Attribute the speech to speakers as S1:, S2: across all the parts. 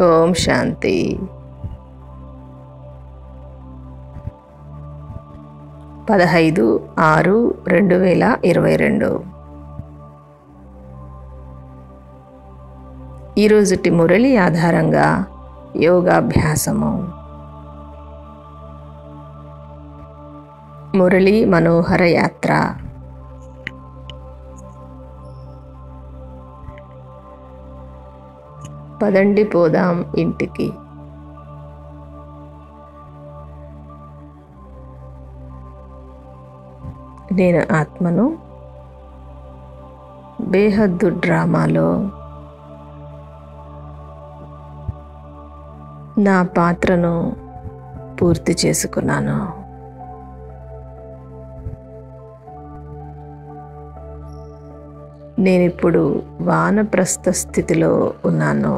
S1: ఓం శాంతి. 15/6/2022. ఈరోజుటి మురళి ఆధారంగా యోగాభ్యాసము. మురళి మనోహర యాత్ర. పదండి పోదాం ఇంటికి. నేను ఆత్మను బేహద్దు డ్రామాలో నా పాత్రను పూర్తి చేసుకున్నాను. నేనిప్పుడు వానప్రస్థ స్థితిలో ఉన్నాను.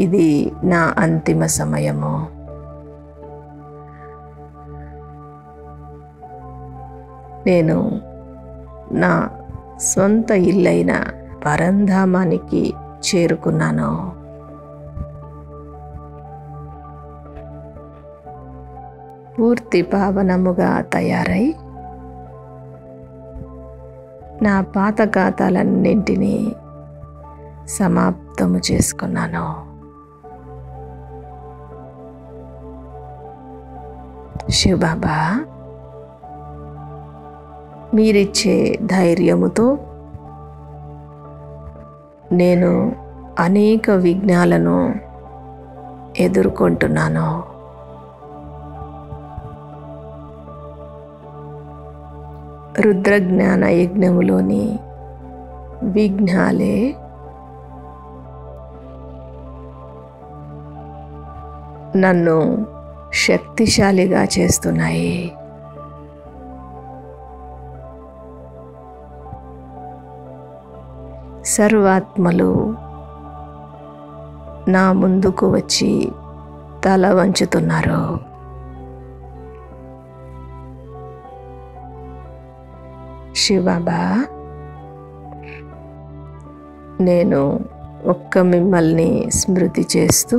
S1: ఇది నా అంతిమ సమయము. నేను నా స్వంత ఇల్లైన పరంధామానికి చేరుకున్నాను. పూర్తి పావనముగా తయారై నా పాత ఖాతాలన్నింటినీ సమాప్తము చేసుకున్నాను. శివబాబా మీరిచ్చే ధైర్యముతో నేను అనేక విఘ్నాలను ఎదుర్కొంటున్నాను. రుద్రజ్ఞాన యజ్ఞములోని విఘ్నాలే నన్ను శక్తిశాలిగా చేస్తున్నాయి. సర్వాత్మలు నా ముందుకు వచ్చి తల వంచుతున్నారు. శివబాబా నేను ఒక్క మిమ్మల్ని స్మృతి చేస్తూ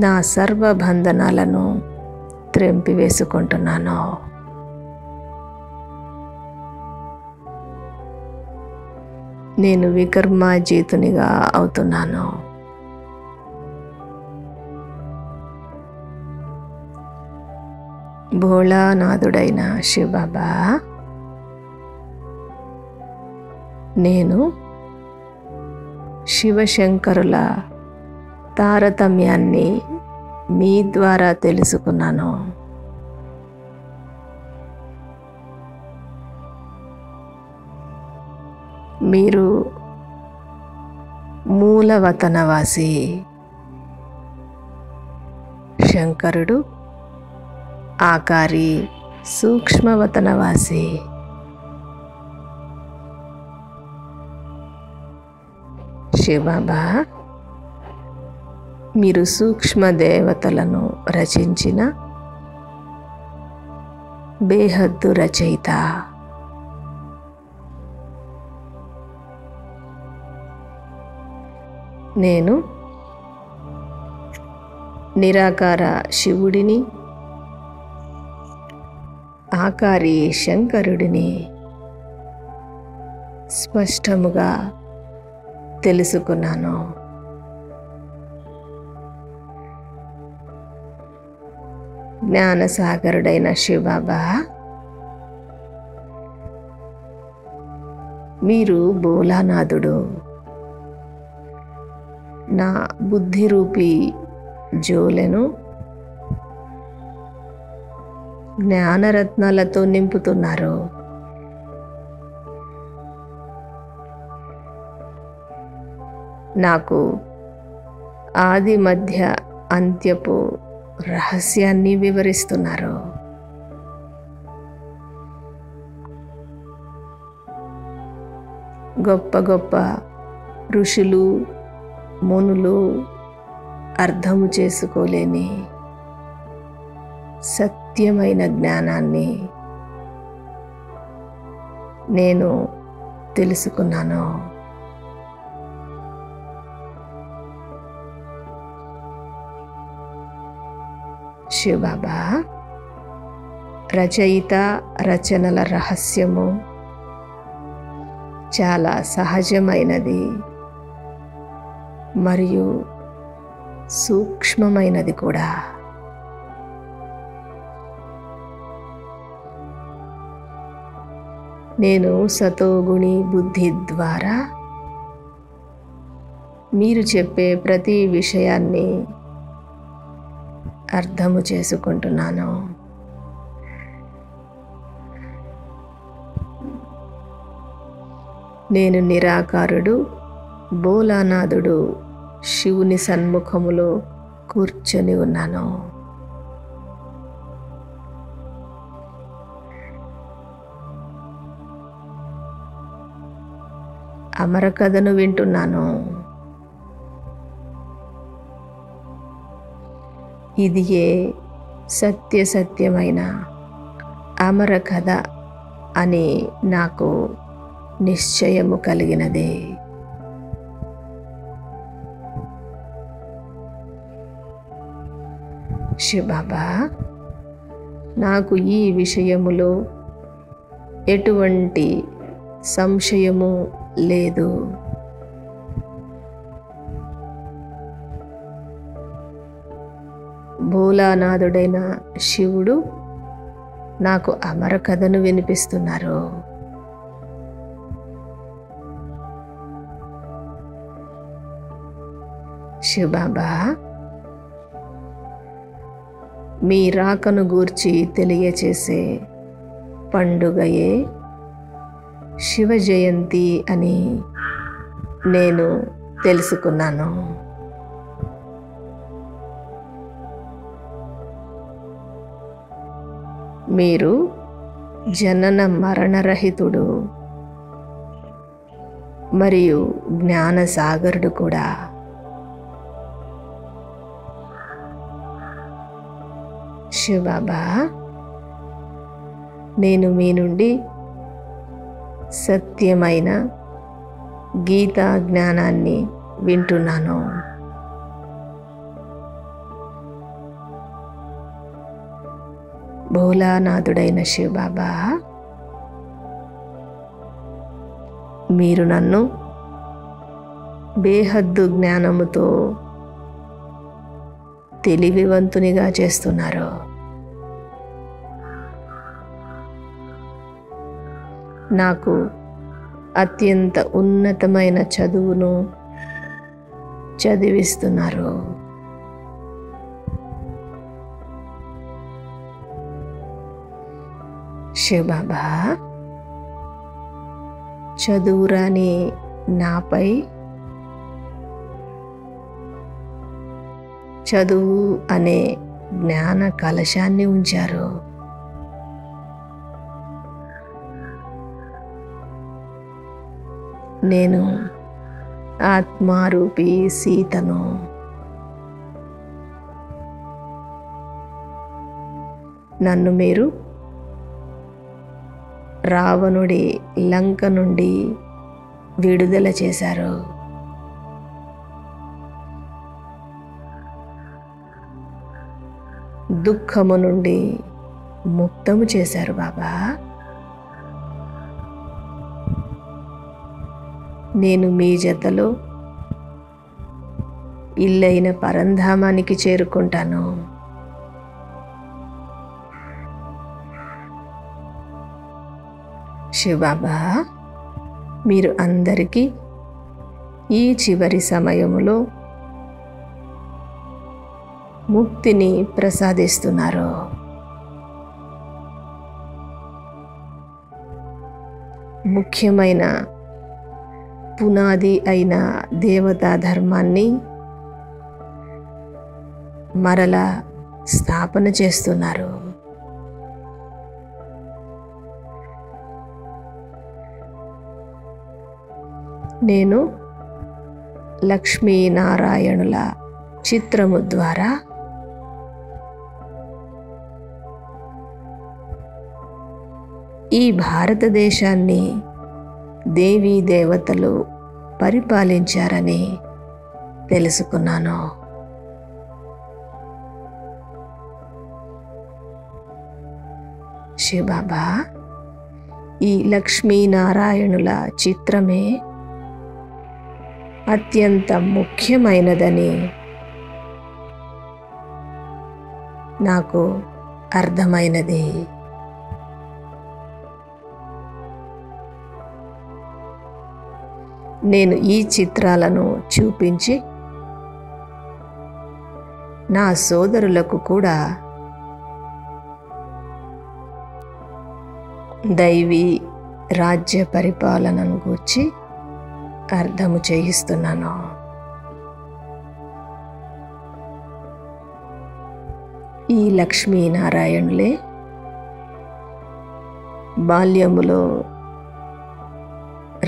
S1: నా సర్వబంధనాలను త్రెంపివేసుకుంటున్నాను. నేను వికర్మాజీతునిగా అవుతున్నాను. భోళానాథుడైన శివబాబా నేను శివశంకరుల తారతమ్యాన్ని మీ ద్వారా తెలుసుకున్నాను. మీరు మూలవతనవాసి. శంకరుడు ఆకారి సూక్ష్మవతనవాసి. శివబాబా మీరు సూక్ష్మ దేవతలను రచించిన బేహద్దు రచయిత. నేను నిరాకార శివుడిని, ఆకారి శంకరుడిని స్పష్టముగా తెలుసుకున్నాను. జ్ఞానసాగరుడైన శివబాబా మీరు భోలానాథుడు. నా బుద్ధిరూపి జోలెను జ్ఞానరత్నాలతో నింపుతున్నారు. నాకు ఆది మధ్య అంత్యపు రహస్యాన్ని వివరిస్తున్నారు. గొప్ప గొప్ప ఋషులు మునులు అర్థము చేసుకోలేని సత్యమైన జ్ఞానాన్ని నేను తెలుసుకున్నాను. శివబాబా, రచయిత రచనల రహస్యము చాలా సహజమైనది మరియు సూక్ష్మమైనది కూడా. నేను సతోగుణి బుద్ధి ద్వారా మీరు చెప్పే ప్రతి విషయాన్ని అర్థము చేసుకుంటున్నాను. నేను నిరాకారుడు భోలానాథుడు శివుని సన్ముఖములో కూర్చొని ఉన్నాను. అమర కథను వింటున్నాను. ఇది సత్యమైన అమర కథ అని నాకు నిశ్చయము కలిగినది. శివబాబా, నాకు ఈ విషయములో ఎటువంటి సంశయము లేదు. భోలానాథుడైన శివుడు నాకు అమర కథను వినిపిస్తున్నారు. శివబాబా, మీ రాకను గూర్చి తెలియచేసే పండుగయే శివ జయంతి అని నేను తెలుసుకున్నాను. మీరు జనన మరణరహితుడు మరియు జ్ఞానసాగరుడు కూడా. శివబాబా, నేను మీ నుండి సత్యమైన గీతా జ్ఞానాన్ని వింటున్నాను. భోలానాథుడైన శివబాబా, మీరు నన్ను బేహద్దు జ్ఞానముతో తెలివివంతునిగా చేస్తున్నారు. నాకు అత్యంత ఉన్నతమైన చదువును చదివిస్తున్నారు. శివబాబా, చదువురాని నాపై చదువు అనే జ్ఞాన కలశాన్ని ఉంచారు. నేను ఆత్మారూపి సీతను. నన్ను మీరు రావణుడి లంక నుండి విడుదల చేశారు. దుఃఖము నుండి ముక్తము చేశారు బాబా. నేను మీ జతలో ఇల్లైన పరంధామానికి చేరుకుంటాను. శివబాబా, మీరు అందరికీ ఈ చివరి సమయములో ముక్తిని ప్రసాదిస్తున్నారు. ముఖ్యమైన పునాది అయిన దేవతా ధర్మాన్ని మరలా స్థాపన చేస్తున్నారు. నేను లక్ష్మీనారాయణుల చిత్రము ద్వారా ఈ భారతదేశాన్ని దేవీ దేవతలు పరిపాలించారని తెలుసుకున్నాను. శివబాబా, ఈ లక్ష్మీనారాయణుల చిత్రమే అత్యంత ముఖ్యమైనదని నాకు అర్థమైనది. నేను ఈ చిత్రాలను చూపించి నా సోదరులకు కూడా దైవీ రాజ్య పరిపాలనను గూర్చి అర్థము చేయిస్తున్నాను. ఈ లక్ష్మీనారాయణులే బాల్యములో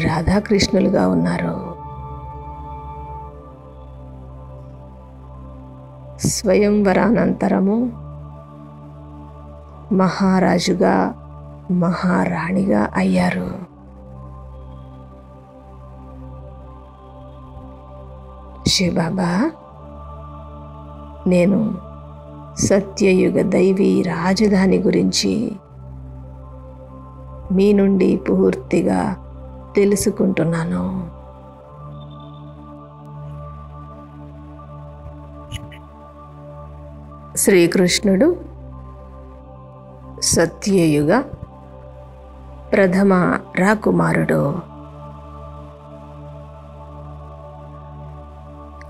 S1: రాధాకృష్ణులుగా ఉన్నారు. స్వయంవరానంతరము మహారాజుగా మహారాణిగా అయ్యారు. శివబాబా, నేను సత్యయుగ దైవీ రాజధాని గురించి మీ నుండి పూర్తిగా తెలుసుకుంటున్నాను. శ్రీకృష్ణుడు సత్యయుగ ప్రథమ రాకుమారుడు.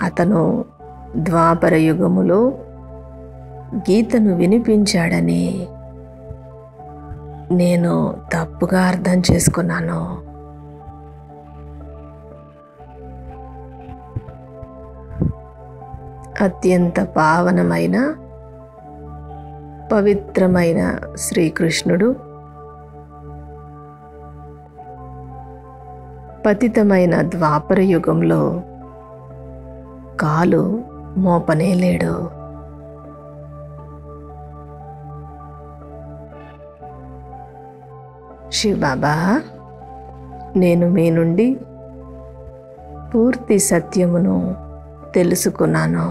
S1: అతను ద్వాపర యుగములో గీతను వినిపించాడని నేను తప్పుగా అర్థం చేసుకున్నాను. అత్యంత పావనమైన పవిత్రమైన శ్రీకృష్ణుడు పతితమైన ద్వాపర యుగంలో కాలు మోపనేలేడు. శివబాబా, నేను మీ నుండి పూర్తి సత్యమును తెలుసుకున్నాను.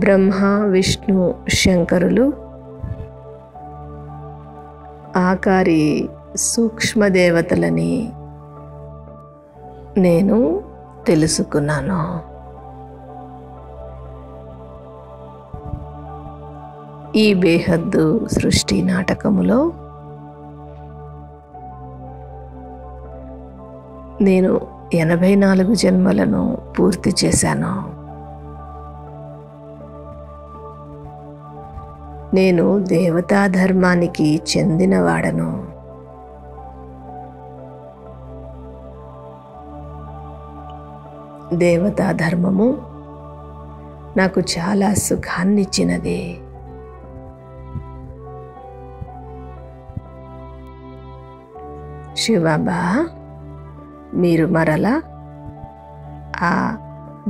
S1: బ్రహ్మ, విష్ణు, శంకరులు ఆకారి సూక్ష్మదేవతలని నేను తెలుసుకున్నాను. ఈ బేహద్దు సృష్టి నాటకములో నేను 84 జన్మలను పూర్తి చేశాను. నేను దేవతా ధర్మానికి చెందినవాడను. దేవతా ధర్మము నాకు చాలా సుఖాన్నిచ్చినది. శివబాబా, మీరు మరలా ఆ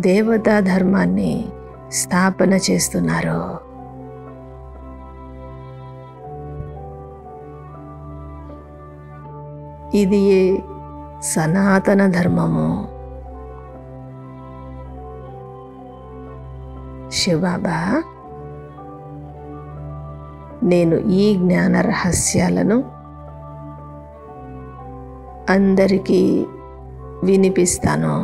S1: దేవతా ధర్మాన్ని స్థాపన చేస్తున్నారు. ఇది సనాతన ధర్మము. శివబాబా, నేను ఈ జ్ఞాన రహస్యాలను అందరికీ వినిపిస్తాను.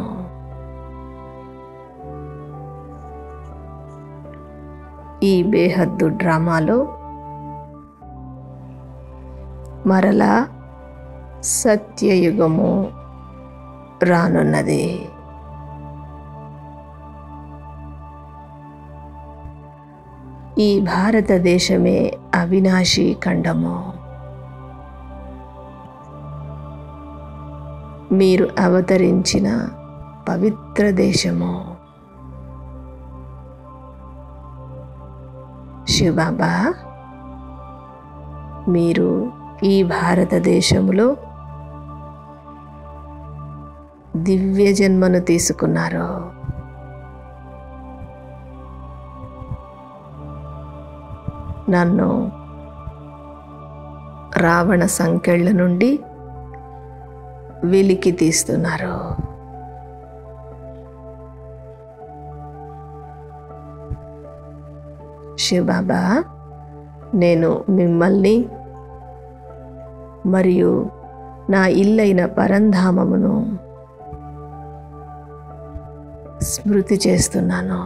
S1: ఈ బేహద్దు డ్రామాలో మరలా సత్యయుగము రానున్నది. ఈ భారతదేశమే అవినాశీ ఖండము. మీరు అవతరించిన పవిత్ర దేశము. శివబాబా, మీరు ఈ భారతదేశంలో దివ్య జన్మను తీసుకున్నారు. నన్ను రావణ సంకెళ్ళ నుండి వెలికి తీస్తున్నారు. శివబాబా, నేను మిమ్మల్ని మరియు నా ఇల్లైన పరంధామమును స్మృతి చేస్తున్నాను.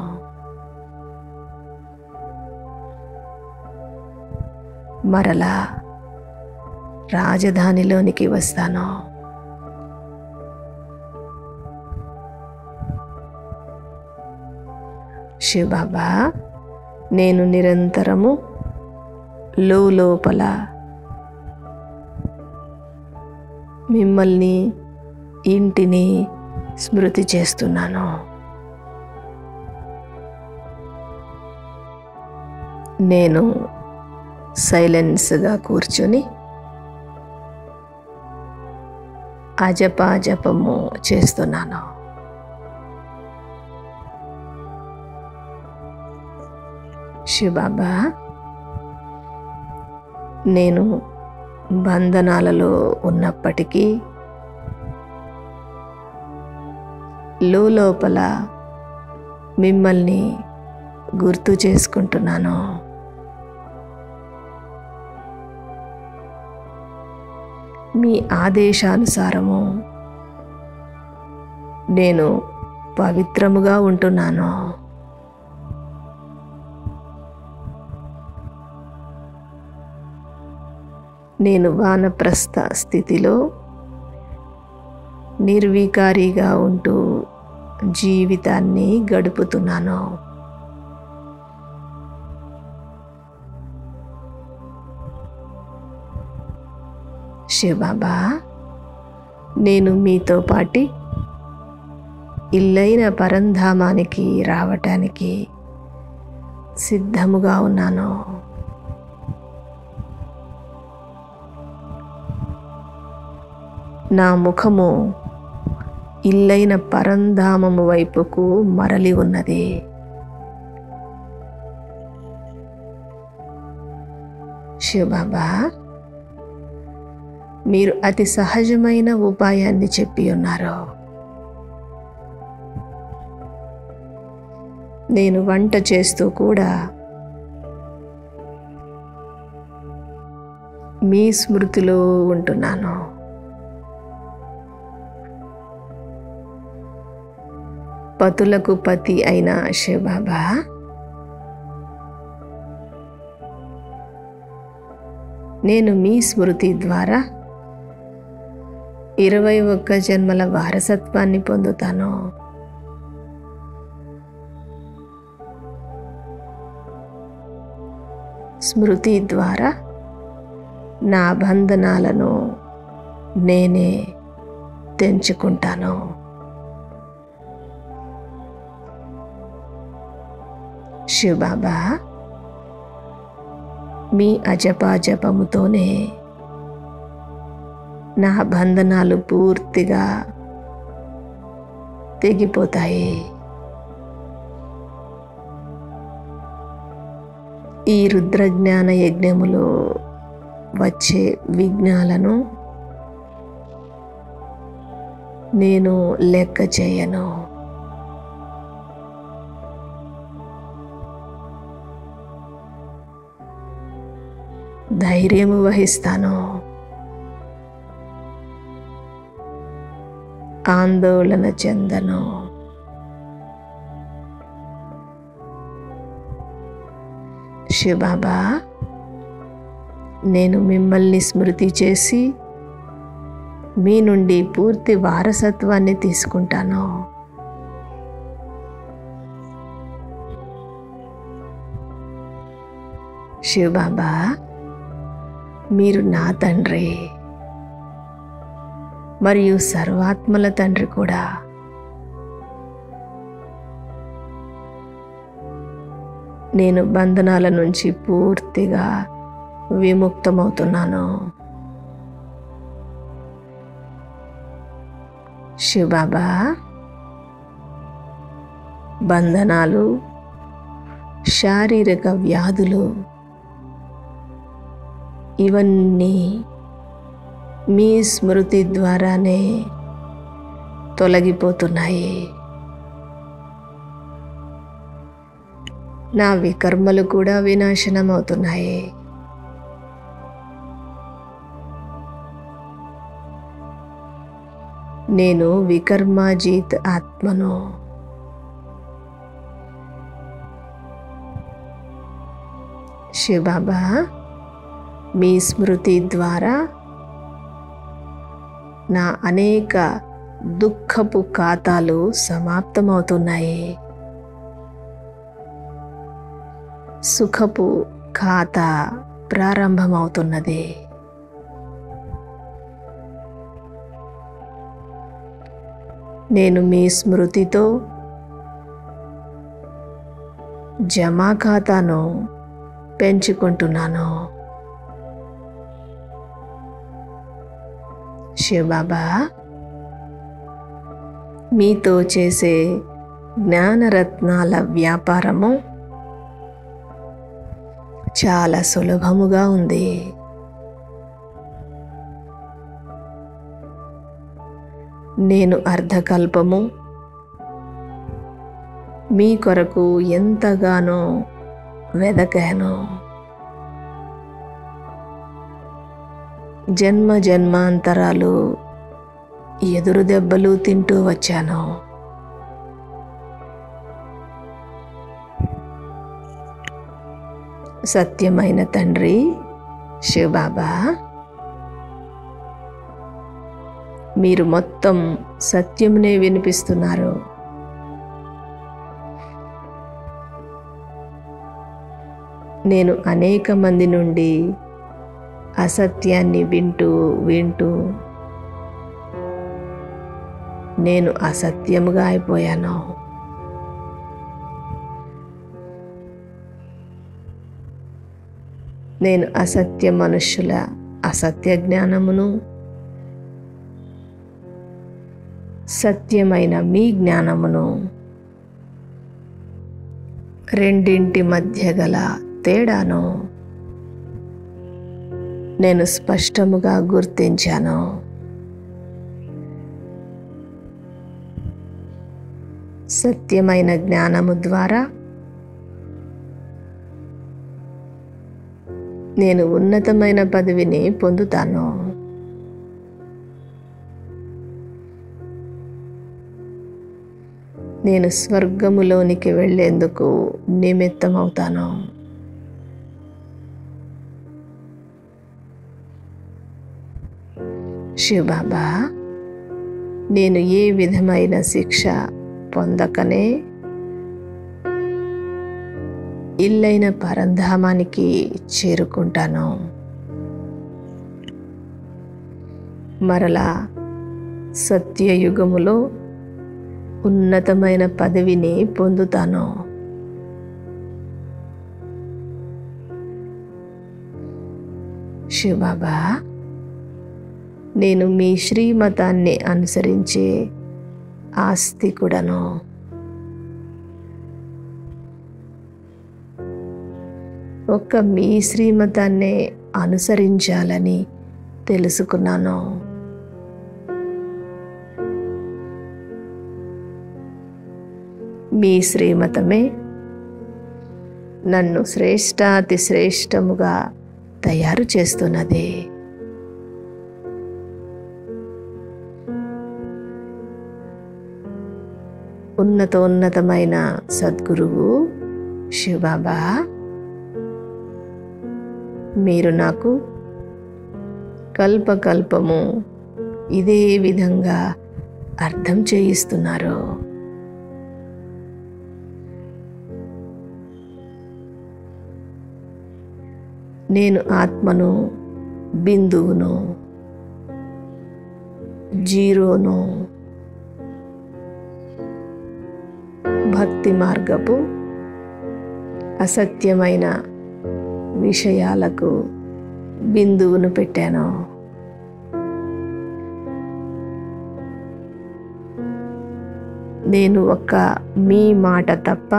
S1: మరలా రాజధానిలోనికి వస్తాను. శివబాబా, నేను నిరంతరము లోపల మిమ్మల్ని, ఇంటిని స్మృతి చేస్తున్నాను. నేను సైలెన్స్గా కూర్చొని అజపాజపము చేస్తున్నాను. శివబాబా, నేను బంధనాలలో ఉన్నప్పటికీ లోపల మిమ్మల్ని గుర్తు చేసుకుంటున్నాను. మీ ఆదేశానుసారము నేను పవిత్రముగా ఉంటున్నాను. నేను వానప్రస్థ స్థితిలో నిర్వికారిగా ఉంటూ జీవితాన్ని గడుపుతున్నాను. శివబాబా, నేను మీతో పాటి ఇల్లైన పరంధామానికి రావటానికి సిద్ధముగా ఉన్నాను. నా ముఖము ఇల్లైన పరంధామము వైపుకు మరలి ఉన్నది. శివబాబా, మీరు అతి సహజమైన ఉపాయాన్ని చెప్పి ఉన్నారు. నేను వంట చేస్తూ కూడా మీ స్మృతిలో ఉంటున్నాను. పతులకు పతి అయిన శివబాబా, నేను మీ స్మృతి ద్వారా 21 జన్మల వారసత్వాన్ని పొందుతాను. స్మృతి ద్వారా నా బంధనాలను నేనే తెంచుకుంటాను. శివబాబా, మీ అజపాజపముతోనే నా బంధనాలు పూర్తిగా తెగిపోతాయి. ఈ రుద్రజ్ఞాన యజ్ఞములో వచ్చే విఘ్నాలను నేను లెక్క చేయను. ధైర్యము వహిస్తాను. ఆందోళన చెందను. శివబాబా, నేను మిమ్మల్ని స్మృతి చేసి మీ నుండి పూర్తి వారసత్వాన్ని తీసుకుంటాను. శివబాబా, మీరు నా తండ్రి మరియు సర్వాత్మల తండ్రి కూడా. నేను బంధనాల నుంచి పూర్తిగా విముక్తమవుతున్నాను. శివబాబా, బంధనాలు, శారీరక వ్యాధులు ఇవన్నీ మీ స్మృతి ద్వారానే తొలగిపోతున్నాయి. నా వికర్మలు కూడా వినాశనమవుతున్నాయి. నేను వికర్మాజీత్ ఆత్మను. శివబాబా మీ స్మృతి ద్వారా నా అనేక దుఃఖపు ఖాతాలు సమాప్తమవుతున్నాయి. సుఖపు ఖాతా ప్రారంభమవుతున్నది. నేను మీ స్మృతితో జమా ఖాతాను పెంచుకుంటున్నాను. శివబాబా మీతో చేసే జ్ఞానరత్నాల వ్యాపారము చాలా సులభముగా ఉంది. నేను అర్ధకల్పము మీ కొరకు ఎంతగానో వెదకాను. జన్మ జన్మాంతరాలు ఎదురు దెబ్బలు తింటూ వచ్చాను. సత్యమైన తండ్రి శివబాబా, మీరు మొత్తం సత్యమునే వినిపిస్తున్నారు. నేను అనేక మంది నుండి అసత్యాన్ని వింటూ నేను అసత్యముగా అయిపోయాను. నేను అసత్య మనుష్యుల అసత్య జ్ఞానమును, సత్యమైన మీ జ్ఞానమును రెండింటి మధ్య గల తేడాను నేను స్పష్టముగా గుర్తించాను. సత్యమైన జ్ఞానము ద్వారా నేను ఉన్నతమైన పదవిని పొందుతాను. నేను స్వర్గములోనికి వెళ్ళేందుకు నిమిత్తమవుతాను. శివబాబా, నేను ఏ విధమైన శిక్ష పొందకనే ఇల్లైన పరంధామానికి చేరుకుంటాను. మరలా సత్యయుగములో ఉన్నతమైన పదవిని పొందుతాను. శివబాబా, నేను మీ శ్రీమతాన్ని అనుసరించే ఆస్తికుడను. ఒక్క మీ శ్రీమతాన్నే అనుసరించాలని తెలుసుకున్నాను. మీ శ్రీమతమే నన్ను శ్రేష్టాతి శ్రేష్టముగా తయారు చేస్తున్నది. ఉన్నతోన్నతమైన సద్గురువు శివబాబా, మీరు నాకు కల్పకల్పము ఇదే విధంగా అర్థం చేయిస్తున్నారు. నేను ఆత్మను, బిందువును, జీరోను, భక్తి మార్గపు అసత్యమైన విషయాలకు బిందువును పెట్టాను. నేను ఒక్క మీ మాట తప్ప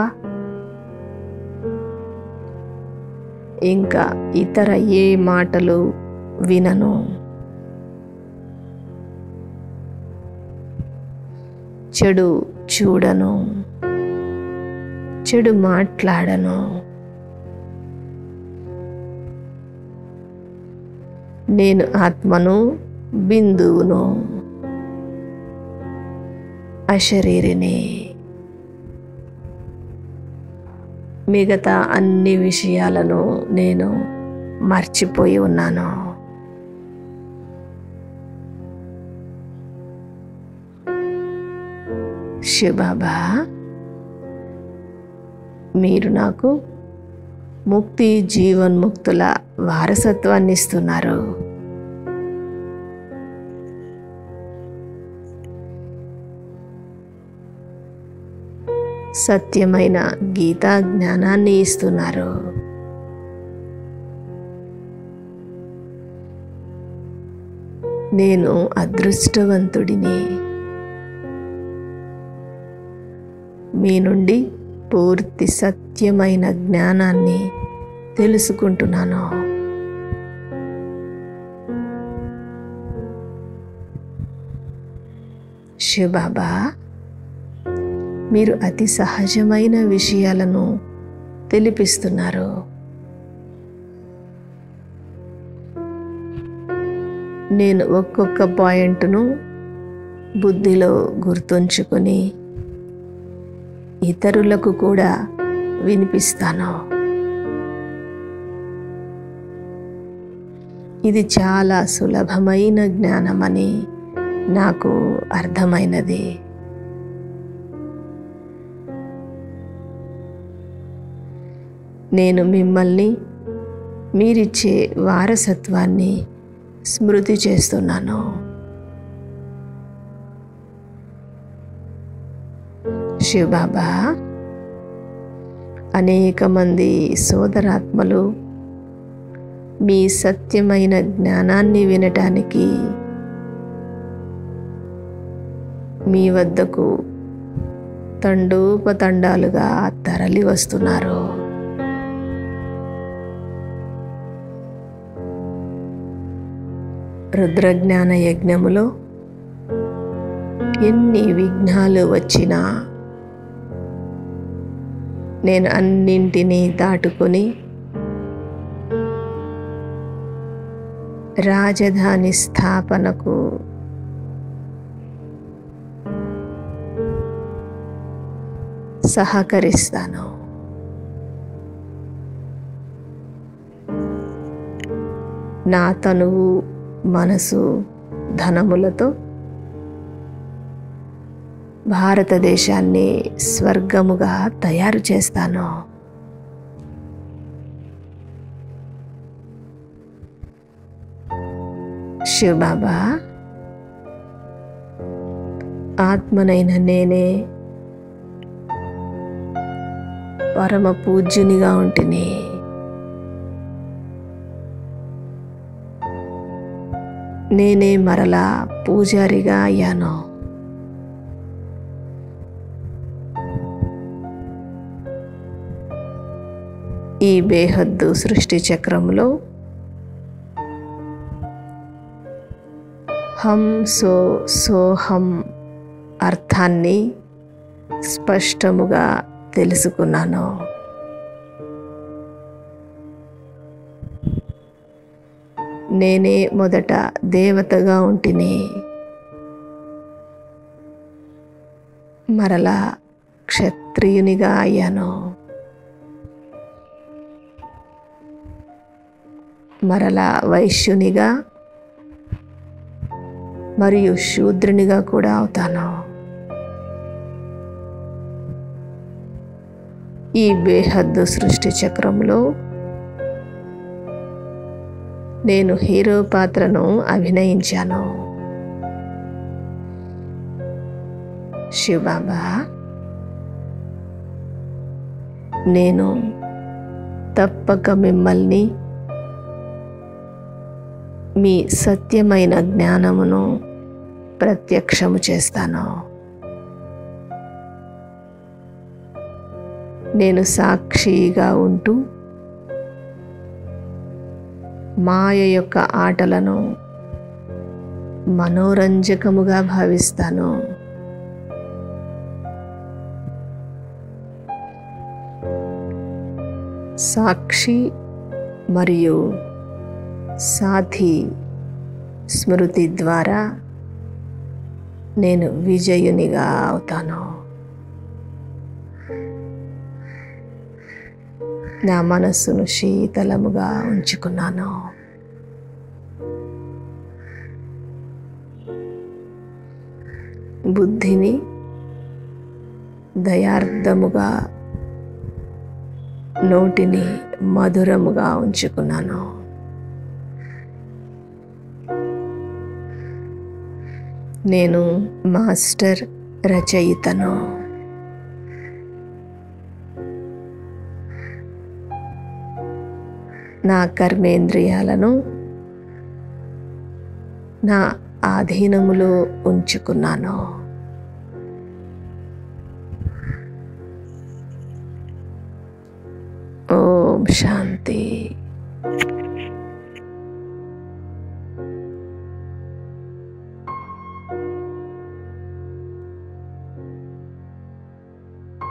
S1: ఇంకా ఇతర ఏ మాటలు వినను. చెడు చూడను, చెడు మాట్లాడను. నేను ఆత్మను, బిందువును, అశరీరిని. మిగతా అన్ని విషయాలను నేను మర్చిపోయి ఉన్నాను. శివబాబా, మీరు నాకు ముక్తి జీవన్ముక్తుల వారసత్వాన్ని ఇస్తున్నారు. సత్యమైన గీతా జ్ఞానాన్ని ఇస్తున్నారు. నేను అదృష్టవంతుడిని. మీ నుండి పూర్తి సత్యమైన జ్ఞానాన్ని తెలుసుకుంటున్నాను. శివబాబా, మీరు అతి సహజమైన విషయాలను తెలిపిస్తున్నారు. నేను ఒక్కొక్క పాయింట్ను బుద్ధిలో గుర్తుంచుకొని ఇతరులకు కూడా వినిపిస్తాను. ఇది చాలా సులభమైన జ్ఞానమని నాకు అర్థమైనది. నేను మిమ్మల్ని మీరిచ్చే వారసత్వాన్ని స్మృతి చేస్తున్నాను. శివబాబా, అనేక మంది సోదరాత్మలు మీ సత్యమైన జ్ఞానాన్ని వినటానికి మీ వద్దకు తండోపతండాలుగా తరలి వస్తున్నారు. రుద్రజ్ఞాన యజ్ఞములో ఎన్ని విఘ్నాలు వచ్చినా నేను అన్నింటినీ దాటుకొని రాజధాని స్థాపనకు సహకరిస్తాను. నా తనువు, మనసు, ధనములతో భారతదేశాన్ని స్వర్గముగా తయారు చేస్తాను. శివబాబా, ఆత్మనైన నేనే పరమ పూజ్యునిగా ఉంటిని. నేనే మరలా పూజారిగా అయ్యాను. ఈ బేహద్దు సృష్టి చక్రంలో హం సో సోహం అర్థాన్ని స్పష్టముగా తెలుసుకున్నాను. నేనే మొదట దేవతగా ఉంటిని, మరలా క్షత్రియునిగా అయ్యాను, మరలా వైశ్యునిగా మరియు శూద్రునిగా కూడా అవుతాను. ఈ బేహద్దు సృష్టి చక్రంలో నేను హీరో పాత్రను అభినయించాను. శివబాబా, నేను తప్పక మిమ్మల్ని మీ సత్యమైన జ్ఞానమును ప్రత్యక్షము చేస్తాను. నేను సాక్షిగా ఉంటూ మాయ యొక్క ఆటలను మనోరంజకముగా భావిస్తాను. సాక్షి మరియు సాథి స్మృతి ద్వారా నేను విజయునిగా అవుతాను. నా మనస్సును శీతలముగా ఉంచుకున్నాను. బుద్ధిని దయార్థముగా, నోటిని మధురముగా ఉంచుకున్నాను. నేను మాస్టర్ రచయితను. నా కర్మేంద్రియాలను నా ఆధీనములో ఉంచుకున్నాను. ఓం శాంతి.